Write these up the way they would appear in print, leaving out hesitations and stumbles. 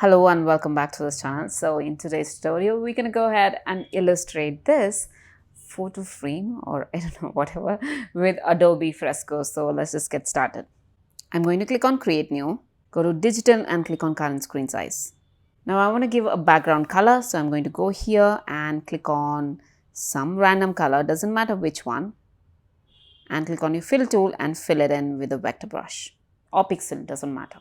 Hello and welcome back to this channel. So in today's tutorial, we're going to go ahead and illustrate this photo frame or I don't know, whatever with Adobe Fresco. So let's just get started. I'm going to click on create new, go to digital and click on current screen size. Now I want to give a background color. So I'm going to go here and click on some random color, doesn't matter which one, and click on your fill tool and fill it in with a vector brush or pixel, doesn't matter.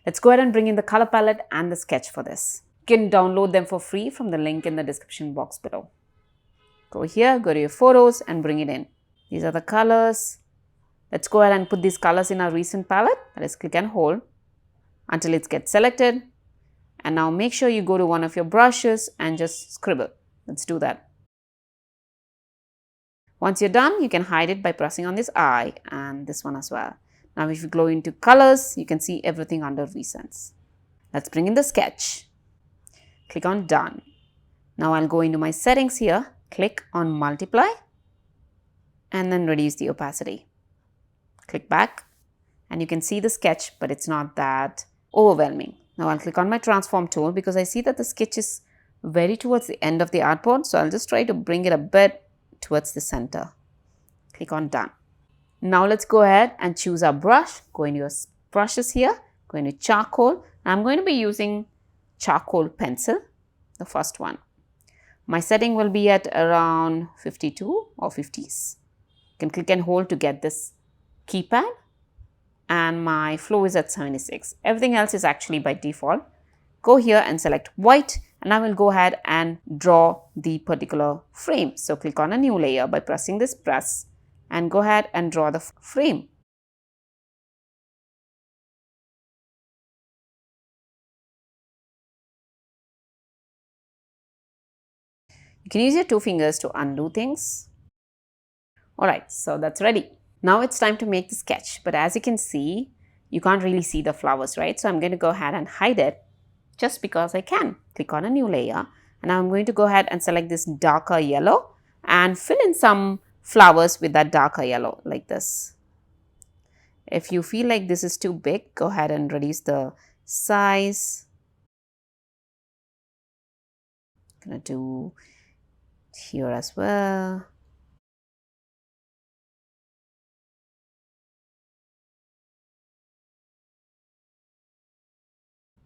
Let's go ahead and bring in the color palette and the sketch for this. You can download them for free from the link in the description box below. Go here, go to your photos and bring it in. These are the colors. Let's go ahead and put these colors in our recent palette. Let's click and hold until it gets selected. And now make sure you go to one of your brushes and just scribble. Let's do that. Once you're done, you can hide it by pressing on this eye and this one as well. Now if you go into colors, you can see everything under recents. Let's bring in the sketch. Click on done. Now I'll go into my settings here, click on multiply and then reduce the opacity. Click back and you can see the sketch, but it's not that overwhelming. Now I'll click on my transform tool because I see that the sketch is very towards the end of the artboard. So I'll just try to bring it a bit towards the center. Click on done. Now let's go ahead and choose our brush. Go into your brushes here, go into charcoal. I'm going to be using charcoal pencil, the first one. My setting will be at around 52 or 50s. You can click and hold to get this keypad, and my flow is at 76. Everything else is actually by default. Go here and select white, and I will go ahead and draw the particular frame. So click on a new layer by pressing this press and go ahead and draw the frame. You can use your two fingers to undo things. Alright, so that's ready. Now it's time to make the sketch, but as you can see, you can't really see the flowers, right? So I'm going to go ahead and hide it just because I can. Click on a new layer and I'm going to go ahead and select this darker yellow and fill in some flowers with that darker yellow like this. If you feel like this is too big, go ahead and reduce the size. I'm going to do here as well.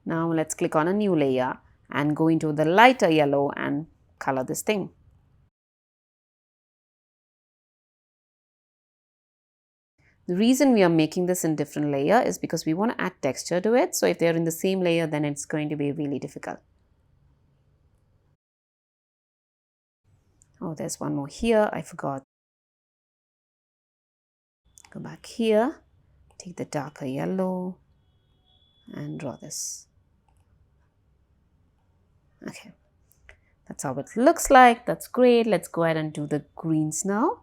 Now let's click on a new layer and go into the lighter yellow and color this thing. The reason we are making this in different layer is because we want to add texture to it. So if they're in the same layer, then it's going to be really difficult. Oh, there's one more here. I forgot. Go back here, take the darker yellow and draw this. Okay, that's how it looks like. That's great. Let's go ahead and do the greens now.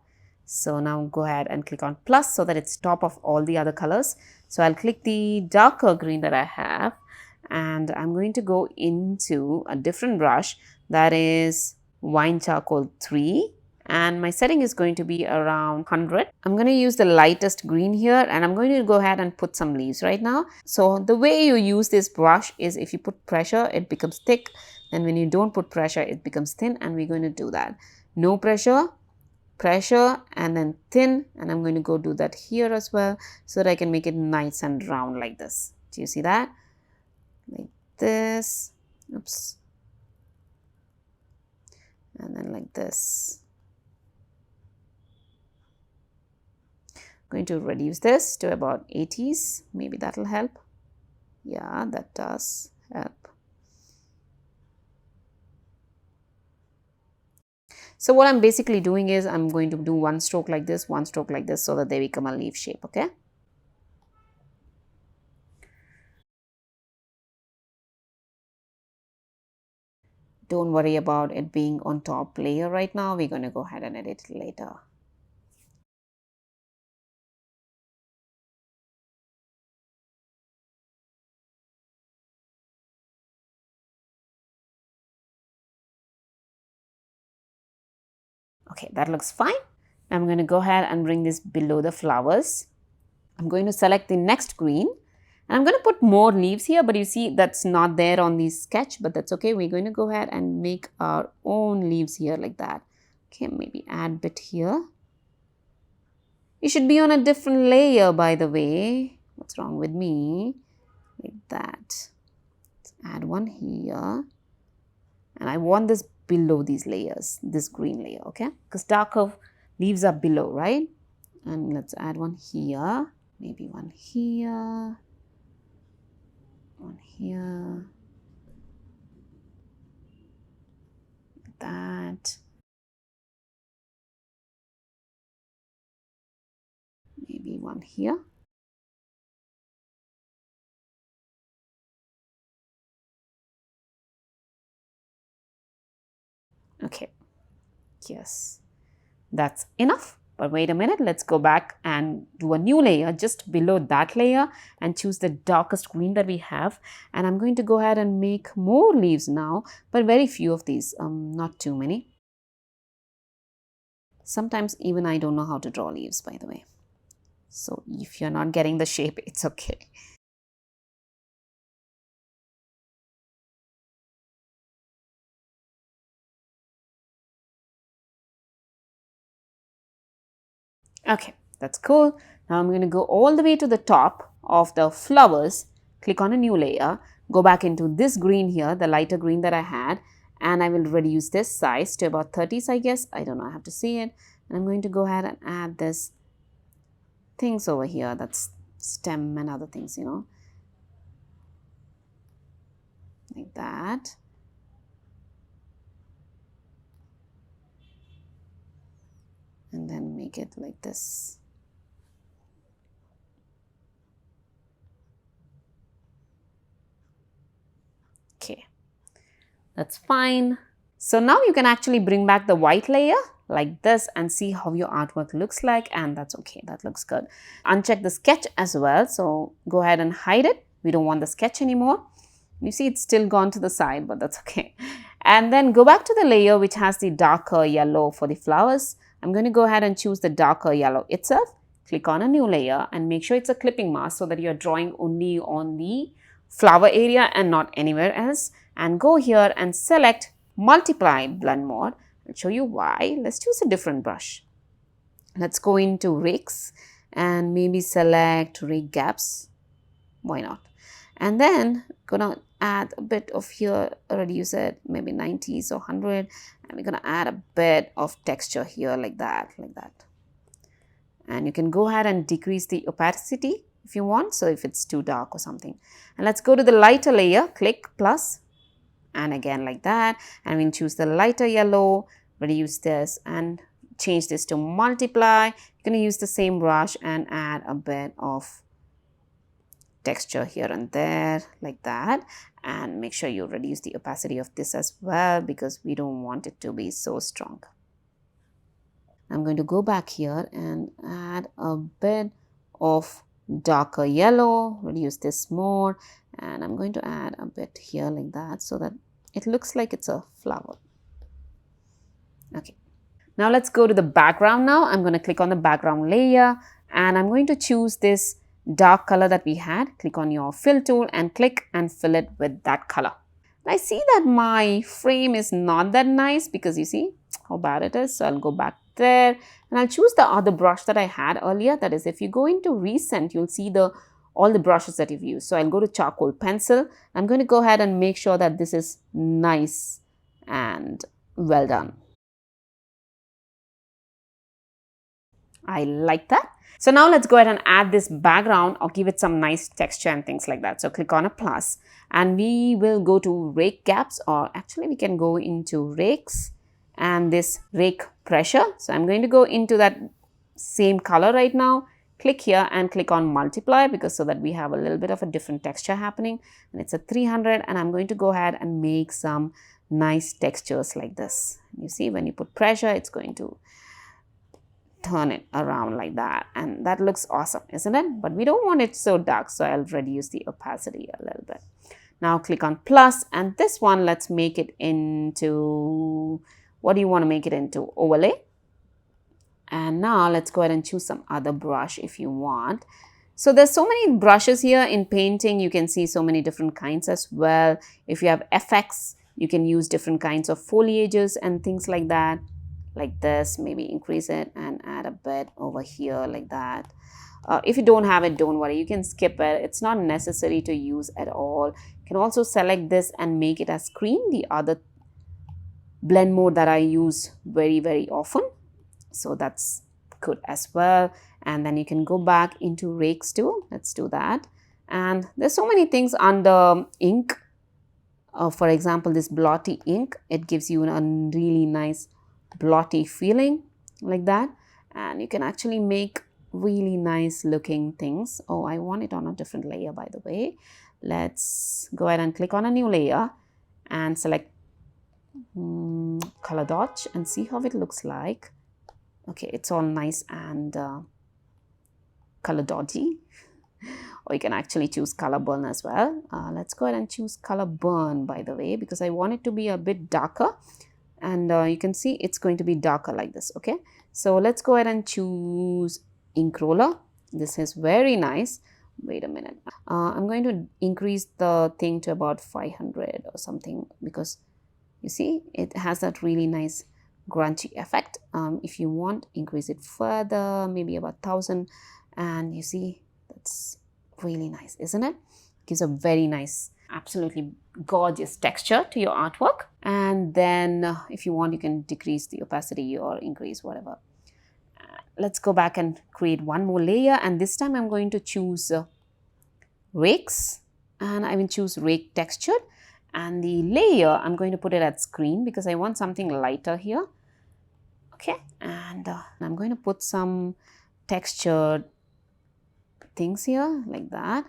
So now go ahead and click on plus so that it's top of all the other colors. So I'll click the darker green that I have and I'm going to go into a different brush that is wine charcoal 3 and my setting is going to be around 100. I'm going to use the lightest green here and I'm going to go ahead and put some leaves right now. So the way you use this brush is if you put pressure, it becomes thick, and when you don't put pressure, it becomes thin, and we're going to do that. No pressure, pressure and then thin, and I'm going to go do that here as well so that I can make it nice and round like this. Do you see that? Like this. Oops. And then like this. I'm going to reduce this to about 80s. Maybe that'll help. Yeah, that does help. So what I'm basically doing is I'm going to do one stroke like this, one stroke like this so that they become a leaf shape, okay? Don't worry about it being on top layer right now. We're going to go ahead and edit it later. Okay, that looks fine. I'm going to go ahead and bring this below the flowers. I'm going to select the next green And I'm going to put more leaves here, but you see that's not there on the sketch, but that's okay. We're going to go ahead and make our own leaves here like that. Okay, maybe add a bit here. You should be on a different layer, by the way. What's wrong with me? Like that. Let's add one here. And I want this below these layers, this green layer, okay? Because darker leaves are below, right? And let's add one here. Maybe one here. One here. Like that. Maybe one here. Okay, yes, that's enough. But wait a minute, let's go back and do a new layer just below that layer and choose the darkest green that we have. And I'm going to go ahead and make more leaves now, but very few of these, not too many. Sometimes even I don't know how to draw leaves, by the way. So if you're not getting the shape, it's okay. Okay, that's cool. Now I'm going to go all the way to the top of the flowers, click on a new layer, go back into this green here, the lighter green that I had, and I will reduce this size to about 30s, I guess. I don't know, I have to see it. And I'm going to go ahead and add this things over here, that's stem and other things, you know, like that. And then make it like this. Okay, that's fine. So now you can actually bring back the white layer like this and see how your artwork looks like, and that's okay, that looks good. Uncheck the sketch as well, so go ahead and hide it. We don't want the sketch anymore. You see it's still gone to the side, but that's okay. And then go back to the layer which has the darker yellow for the flowers. I'm going to go ahead and choose the darker yellow itself. Click on a new layer and make sure it's a clipping mask so that you're drawing only on the flower area and not anywhere else. And go here and select multiply blend mode. I'll show you why. Let's choose a different brush. Let's go into rakes and maybe select rake gaps. Why not? And then gonna add a bit of here, reduce it maybe 90s or 100, and we're gonna add a bit of texture here like that. And you can go ahead and decrease the opacity if you want, so if it's too dark or something. And let's go to the lighter layer, click plus, and again like that, and we'll choose the lighter yellow, reduce this and change this to multiply. You're going to use the same brush and add a bit of texture here and there like that, and make sure you reduce the opacity of this as well because we don't want it to be so strong. I'm going to go back here and add a bit of darker yellow, reduce this more, and I'm going to add a bit here like that so that it looks like it's a flower. Okay, now let's go to the background now. I'm going to click on the background layer and I'm going to choose this dark color that we had. Click on your fill tool and click and fill it with that color. I see that my frame is not that nice because you see how bad it is. So I'll go back there and I'll choose the other brush that I had earlier. That is, if you go into recent, you'll see all the brushes that you've used. So I'll go to charcoal pencil. I'm going to go ahead and make sure that this is nice and well done. I like that. So now let's go ahead and add this background or give it some nice texture and things like that. So click on a plus and we will go to rake gaps, or actually we can go into rakes and this rake pressure. So I'm going to go into that same color right now. Click here and click on multiply because so that we have a little bit of a different texture happening, and it's a 300, and I'm going to go ahead and make some nice textures like this. You see when you put pressure, it's going to turn it around like that, and that looks awesome, isn't it? But we don't want it so dark, so I'll reduce the opacity a little bit. Now click on plus, and this one let's make it into, what do you want to make it into? Overlay. And now let's go ahead and choose some other brush if you want. So there's so many brushes here in painting. You can see so many different kinds as well. If you have effects, you can use different kinds of foliages and things like that. Like this, maybe increase it and add a bit over here like that. If you don't have it, don't worry, you can skip it. It's not necessary to use at all. You can also select this and make it as screen, the other blend mode that I use very often. So that's good as well. And then you can go back into rakes too. Let's do that. And there's so many things under ink. For example, this blotty ink, it gives you a really nice blotty feeling like that. And you can actually make really nice looking things. Oh, I want it on a different layer, by the way. Let's go ahead and click on a new layer and select color dodge and see how it looks like. Okay, it's all nice and color dodgy. Or you can actually choose color burn as well. Let's go ahead and choose color burn, by the way, because I want it to be a bit darker. And you can see it's going to be darker like this. Okay, so let's go ahead and choose ink roller. This is very nice. Wait a minute. I'm going to increase the thing to about 500 or something, because you see it has that really nice grungy effect. If you want, increase it further, maybe about 1000, and you see that's really nice, isn't it? Gives a very nice, absolutely gorgeous texture to your artwork. And then if you want, you can decrease the opacity or increase whatever. Let's go back and create one more layer, and this time I'm going to choose rakes, and I will choose rake textured. And the layer, I'm going to put it at screen because I want something lighter here. Okay, and I'm going to put some textured things here like that.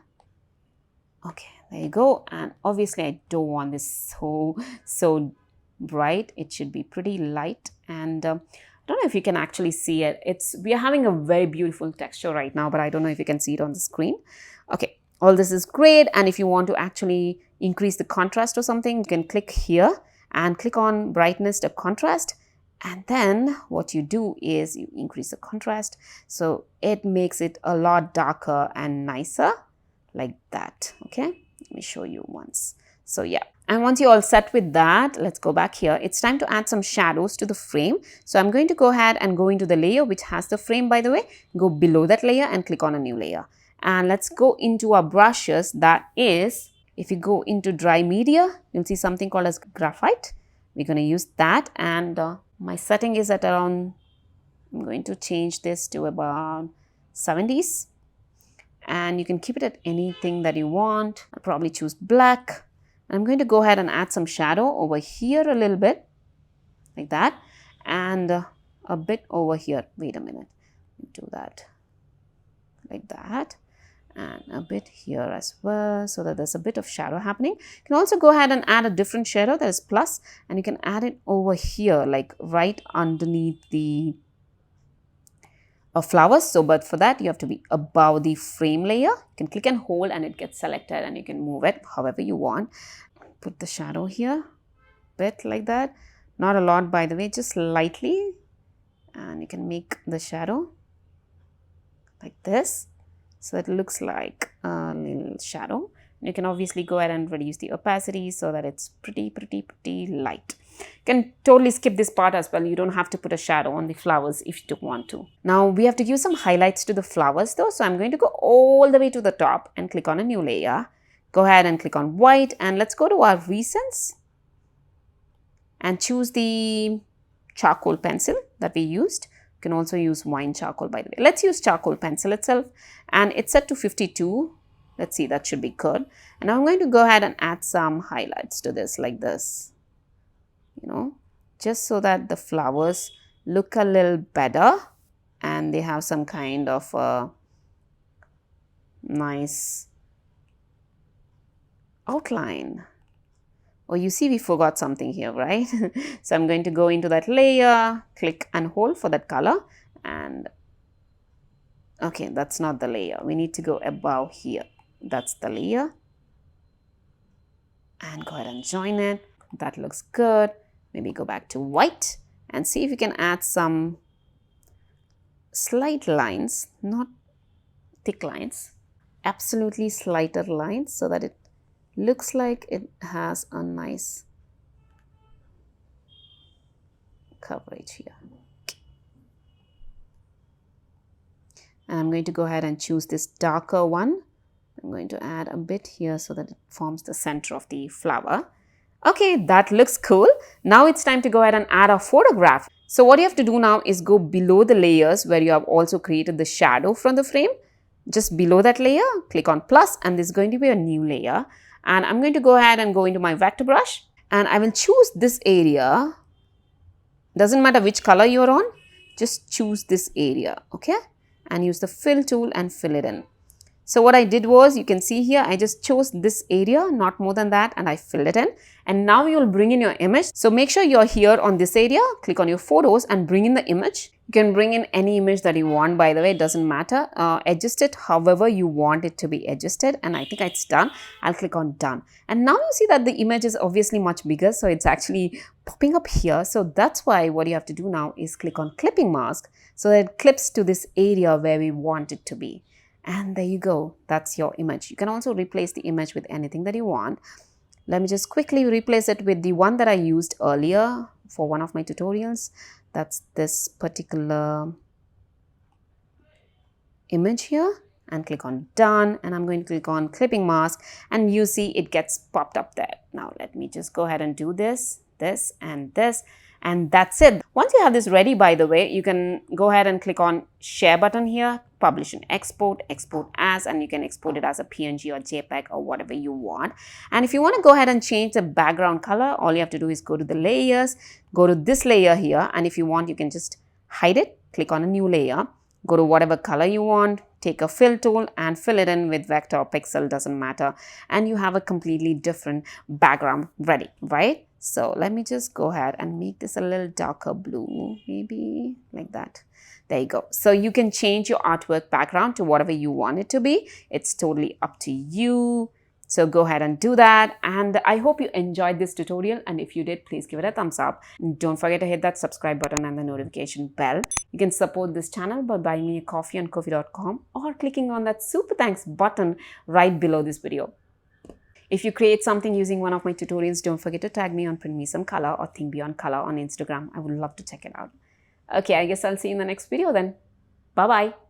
Okay, there you go. And obviously I don't want this so bright. It should be pretty light. And I don't know if you can actually see it. We are having a very beautiful texture right now, but I don't know if you can see it on the screen. Okay, all this is great. And if you want to actually increase the contrast or something, you can click here and click on brightness to contrast. And then what you do is you increase the contrast. So it makes it a lot darker and nicer like that. Okay, let me show you once. So yeah, and once you're all set with that, let's go back here. It's time to add some shadows to the frame. So I'm going to go ahead and go into the layer which has the frame, by the way. Go below that layer and click on a new layer. And let's go into our brushes. That is, if you go into dry media, you'll see something called as graphite. We're going to use that, and my setting is at around, I'm going to change this to about 70s. And you can keep it at anything that you want. I'll probably choose black. I'm going to go ahead and add some shadow over here a little bit, like that. And a bit over here. Wait a minute. Do that like that. And a bit here as well, so that there's a bit of shadow happening. You can also go ahead and add a different shadow, that is plus, and you can add it over here, like right underneath the flowers. So, but for that, you have to be above the frame layer. You can click and hold and it gets selected, and you can move it however you want. Put the shadow here, bit like that. Not a lot, by the way, just lightly. And you can make the shadow like this. So it looks like a little shadow. You can obviously go ahead and reduce the opacity so that it's pretty light. You can totally skip this part as well. You don't have to put a shadow on the flowers if you don't want to. Now we have to give some highlights to the flowers though. So I'm going to go all the way to the top and click on a new layer. Go ahead and click on white, and let's go to our recents and choose the charcoal pencil that we used. You can also use wine charcoal, by the way. Let's use charcoal pencil itself, and it's set to 52. Let's see, that should be good. And I'm going to go ahead and add some highlights to this like this, you know, just so that the flowers look a little better and they have some kind of a nice outline. Oh, you see we forgot something here, right? So I'm going to go into that layer, click and hold for that color. And okay, that's not the layer. We need to go above here. That's the layer. And go ahead and join it. That looks good. Maybe go back to white and see if you can add some slight lines, not thick lines. absolutely slighter lines so that it looks like it has a nice coverage here. And I'm going to go ahead and choose this darker one. I'm going to add a bit here so that it forms the center of the flower. Okay, that looks cool. Now it's time to go ahead and add a photograph. So what you have to do now is go below the layers where you have also created the shadow from the frame. Just below that layer, click on plus, and this is going to be a new layer. And I'm going to go ahead and go into my vector brush, and I will choose this area. Doesn't matter which color you're on, just choose this area, okay? And use the fill tool and fill it in. So what I did was, you can see here, I just chose this area, not more than that, and I filled it in. And now you'll bring in your image. So make sure you're here on this area, click on your photos and bring in the image. You can bring in any image that you want, by the way, it doesn't matter. Adjust it however you want it to be adjusted, and I think it's done. I'll click on done. And now you see that the image is obviously much bigger, so it's actually popping up here. So that's why what you have to do now is click on clipping mask so that it clips to this area where we want it to be. And there you go, that's your image. You can also replace the image with anything that you want. Let me just quickly replace it with the one that I used earlier for one of my tutorials. That's this particular image here, and click on done. And I'm going to click on clipping mask, and you see it gets popped up there. Now let me just go ahead and do this, this, and this. And that's it. Once you have this ready, by the way, you can go ahead and click on share button here, publish and export as, and you can export it as a PNG or JPEG or whatever you want. And if you want to go ahead and change the background color, all you have to do is go to the layers, go to this layer here, and if you want, you can just hide it, click on a new layer, go to whatever color you want, take a fill tool and fill it in with vector or pixel, doesn't matter, and you have a completely different background ready, right? So let me just go ahead and make this a little darker blue, maybe like that. There you go. So you can change your artwork background to whatever you want it to be. It's totally up to you. So go ahead and do that. And I hope you enjoyed this tutorial. And if you did, please give it a thumbs up. And don't forget to hit that subscribe button and the notification bell. You can support this channel by buying me a coffee on ko-fi.com or clicking on that super thanks button right below this video. If you create something using one of my tutorials, don't forget to tag me on Print Me Some Color or Think Beyond Color on Instagram. I would love to check it out. Okay, I guess I'll see you in the next video then. Bye-bye.